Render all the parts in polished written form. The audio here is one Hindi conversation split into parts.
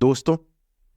दोस्तों,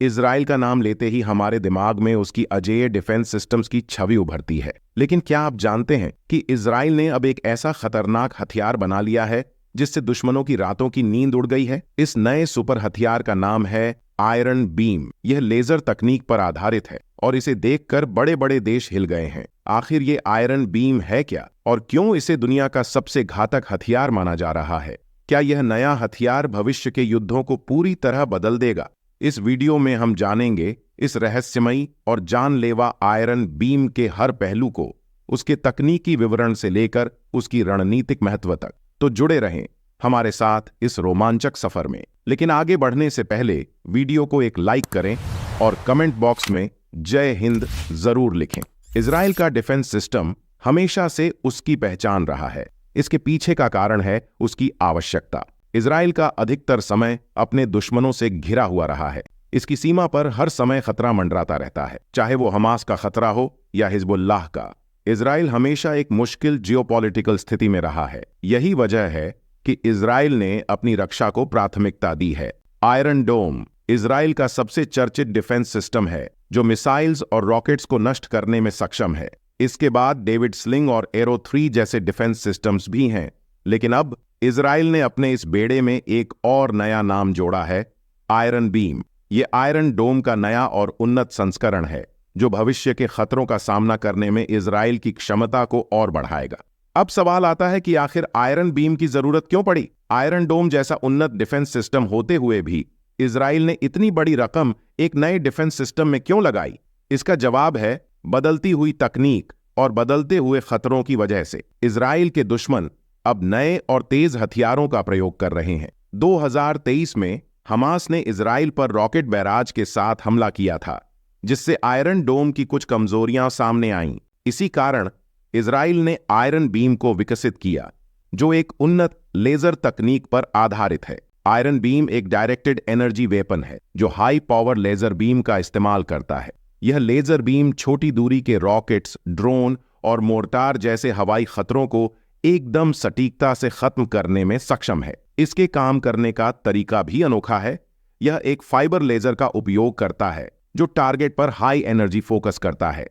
इजराइल का नाम लेते ही हमारे दिमाग में उसकी अजेय डिफेंस सिस्टम्स की छवि उभरती है। लेकिन क्या आप जानते हैं कि इजराइल ने अब एक ऐसा खतरनाक हथियार बना लिया है जिससे दुश्मनों की रातों की नींद उड़ गई है? इस नए सुपर हथियार का नाम है आयरन बीम। यह लेजर तकनीक पर आधारित है और इसे देखकर बड़े बड़े देश हिल गए हैं। आखिर ये आयरन बीम है क्या और क्यों इसे दुनिया का सबसे घातक हथियार माना जा रहा है? क्या यह नया हथियार भविष्य के युद्धों को पूरी तरह बदल देगा? इस वीडियो में हम जानेंगे इस रहस्यमयी और जानलेवा आयरन बीम के हर पहलू को, उसके तकनीकी विवरण से लेकर उसकी रणनीतिक महत्व तक। तो जुड़े रहें हमारे साथ इस रोमांचक सफर में। लेकिन आगे बढ़ने से पहले वीडियो को एक लाइक करें और कमेंट बॉक्स में जय हिंद जरूर लिखें। इजराइल का डिफेंस सिस्टम हमेशा से उसकी पहचान रहा है। इसके पीछे का कारण है उसकी आवश्यकता। इजराइल का अधिकतर समय अपने दुश्मनों से घिरा हुआ रहा है। इसकी सीमा पर हर समय खतरा मंडराता रहता है, चाहे वो हमास का खतरा हो या हिजबुल्लाह का। इजराइल हमेशा एक मुश्किल जियोपॉलिटिकल स्थिति में रहा है। यही वजह है कि इजराइल ने अपनी रक्षा को प्राथमिकता दी है। आयरन डोम इजराइल का सबसे चर्चित डिफेंस सिस्टम है जो मिसाइल्स और रॉकेट्स को नष्ट करने में सक्षम है। इसके बाद डेविड स्लिंग और एरो 3 जैसे डिफेंस सिस्टम्स भी हैं। लेकिन अब इजराइल ने अपने इस बेड़े में एक और नया नाम जोड़ा है, आयरन बीम। ये आयरन डोम का नया और उन्नत संस्करण है जो भविष्य के खतरों का सामना करने में इजराइल की क्षमता को और बढ़ाएगा। अब सवाल आता है कि आखिर आयरन बीम की जरूरत क्यों पड़ी? आयरन डोम जैसा उन्नत डिफेंस सिस्टम होते हुए भी इजराइल ने इतनी बड़ी रकम एक नए डिफेंस सिस्टम में क्यों लगाई? इसका जवाब है बदलती हुई तकनीक और बदलते हुए खतरों की वजह से। इजराइल के दुश्मन अब नए और तेज हथियारों का प्रयोग कर रहे हैं। 2023 में हमास ने इजराइल पर रॉकेट बैराज के साथ हमला किया था, जिससे आयरन डोम की कुछ कमजोरियां सामने आईं। इसी कारण इजराइल ने आयरन बीम को विकसित किया, जो एक उन्नत लेजर तकनीक पर आधारित है। आयरन बीम एक डायरेक्टेड एनर्जी वेपन है जो हाई पावर लेजर बीम का इस्तेमाल करता है। यह लेजर बीम छोटी दूरी के रॉकेट्स, ड्रोन और मोर्टार जैसे हवाई खतरों को एकदम सटीकता से खत्म करने में सक्षम है। इसके काम करने का तरीका भी अनोखा है। यह एक फाइबर लेजर का उपयोग करता है जो टारगेट पर हाई एनर्जी फोकस करता है।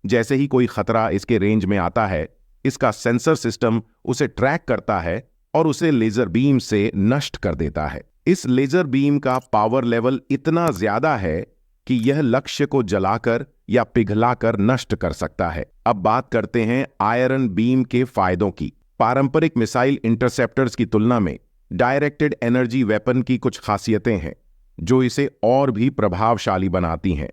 जैसे ही कोई खतरा इसके रेंज में आता है, इसका सेंसर सिस्टम उसे ट्रैक करता है और उसे लेजर बीम से नष्ट कर देता है। इस लेजर बीम का पावर लेवल इतना ज्यादा है कि यह लक्ष्य को जलाकर या पिघलाकर नष्ट कर सकता है। अब बात करते हैं आयरन बीम के फायदों की। पारंपरिक मिसाइल इंटरसेप्टर्स की तुलना में डायरेक्टेड एनर्जी वेपन की कुछ खासियतें हैं जो इसे और भी प्रभावशाली बनाती हैं।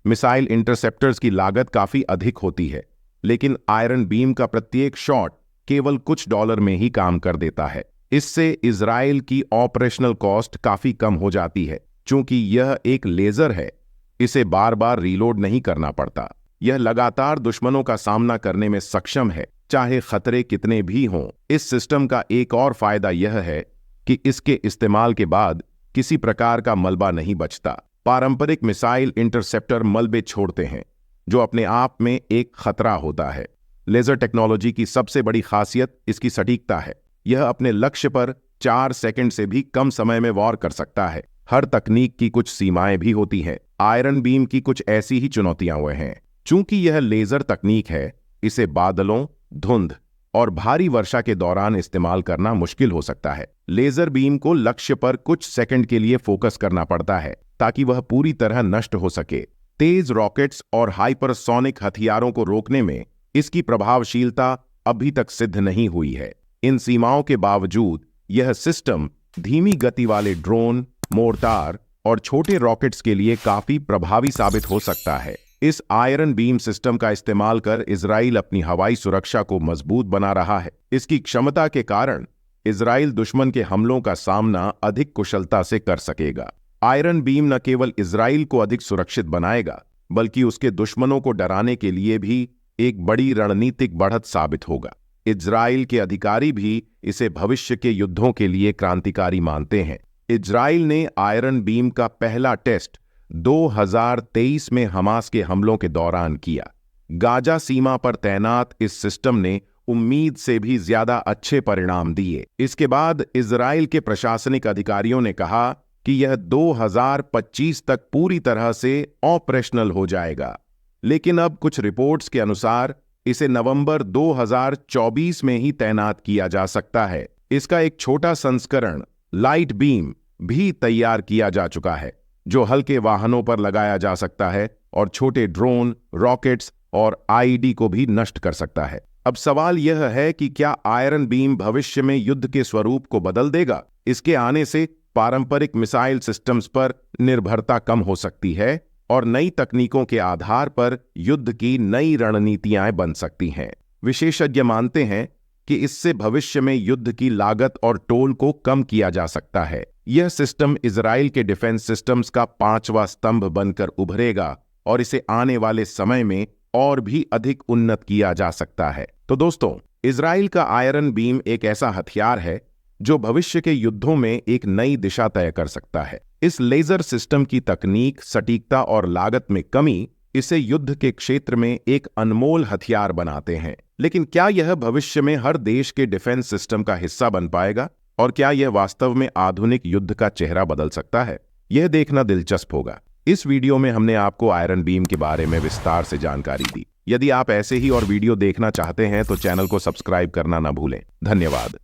मिसाइल इंटरसेप्टर्स की लागत काफी अधिक होती है, लेकिन आयरन बीम का प्रत्येक शॉट केवल कुछ डॉलर में ही काम कर देता है। इससे इजराइल की ऑपरेशनल कॉस्ट काफी कम हो जाती है। चूंकि यह एक लेजर है, इसे बार बार रीलोड नहीं करना पड़ता। यह लगातार दुश्मनों का सामना करने में सक्षम है, चाहे खतरे कितने भी हों। इस सिस्टम का एक और फायदा यह है कि इसके इस्तेमाल के बाद किसी प्रकार का मलबा नहीं बचता। पारंपरिक मिसाइल इंटरसेप्टर मलबे छोड़ते हैं, जो अपने आप में एक खतरा होता है। लेजर टेक्नोलॉजी की सबसे बड़ी खासियत इसकी सटीकता है। यह अपने लक्ष्य पर 4 सेकंड से भी कम समय में वार कर सकता है। हर तकनीक की कुछ सीमाएं भी होती हैं। आयरन बीम की कुछ ऐसी ही चुनौतियां हुए हैं। चूंकि यह लेजर तकनीक है, इसे बादलों, धुंध और भारी वर्षा के दौरान इस्तेमाल करना मुश्किल हो सकता है। लेजर बीम को लक्ष्य पर कुछ सेकंड के लिए फोकस करना पड़ता है ताकि वह पूरी तरह नष्ट हो सके। तेज रॉकेट्स और हाइपरसोनिक हथियारों को रोकने में इसकी प्रभावशीलता अभी तक सिद्ध नहीं हुई है। इन सीमाओं के बावजूद यह सिस्टम धीमी गति वाले ड्रोन, मोर्टार और छोटे रॉकेट्स के लिए काफी प्रभावी साबित हो सकता है। इस आयरन बीम सिस्टम का इस्तेमाल कर इजराइल अपनी हवाई सुरक्षा को मजबूत बना रहा है। इसकी क्षमता के कारण इजराइल दुश्मन के हमलों का सामना अधिक कुशलता से कर सकेगा। आयरन बीम न केवल इजराइल को अधिक सुरक्षित बनाएगा, बल्कि उसके दुश्मनों को डराने के लिए भी एक बड़ी रणनीतिक बढ़त साबित होगा। इजराइल के अधिकारी भी इसे भविष्य के युद्धों के लिए क्रांतिकारी मानते हैं। इजराइल ने आयरन बीम का पहला टेस्ट 2023 में हमास के हमलों के दौरान किया। गाजा सीमा पर तैनात इस सिस्टम ने उम्मीद से भी ज्यादा अच्छे परिणाम दिए। इसके बाद इजराइल के प्रशासनिक अधिकारियों ने कहा कि यह 2025 तक पूरी तरह से ऑपरेशनल हो जाएगा, लेकिन अब कुछ रिपोर्ट्स के अनुसार इसे नवंबर 2024 में ही तैनात किया जा सकता है। इसका एक छोटा संस्करण लाइट बीम भी तैयार किया जा चुका है, जो हल्के वाहनों पर लगाया जा सकता है और छोटे ड्रोन, रॉकेट्स और आईईडी को भी नष्ट कर सकता है। अब सवाल यह है कि क्या आयरन बीम भविष्य में युद्ध के स्वरूप को बदल देगा? इसके आने से पारंपरिक मिसाइल सिस्टम्स पर निर्भरता कम हो सकती है और नई तकनीकों के आधार पर युद्ध की नई रणनीतियां बन सकती हैं। विशेषज्ञ मानते हैं कि इससे भविष्य में युद्ध की लागत और टोल को कम किया जा सकता है। यह सिस्टम इजराइल के डिफेंस सिस्टम्स का 5वां स्तंभ बनकर उभरेगा और इसे आने वाले समय में और भी अधिक उन्नत किया जा सकता है। तो दोस्तों, इजराइल का आयरन बीम एक ऐसा हथियार है जो भविष्य के युद्धों में एक नई दिशा तय कर सकता है। इस लेजर सिस्टम की तकनीक, सटीकता और लागत में कमी इसे युद्ध के क्षेत्र में एक अनमोल हथियार बनाते हैं। लेकिन क्या यह भविष्य में हर देश के डिफेंस सिस्टम का हिस्सा बन पाएगा? और क्या यह वास्तव में आधुनिक युद्ध का चेहरा बदल सकता है? यह देखना दिलचस्प होगा। इस वीडियो में हमने आपको आयरन बीम के बारे में विस्तार से जानकारी दी। यदि आप ऐसे ही और वीडियो देखना चाहते हैं तो चैनल को सब्सक्राइब करना ना भूलें। धन्यवाद।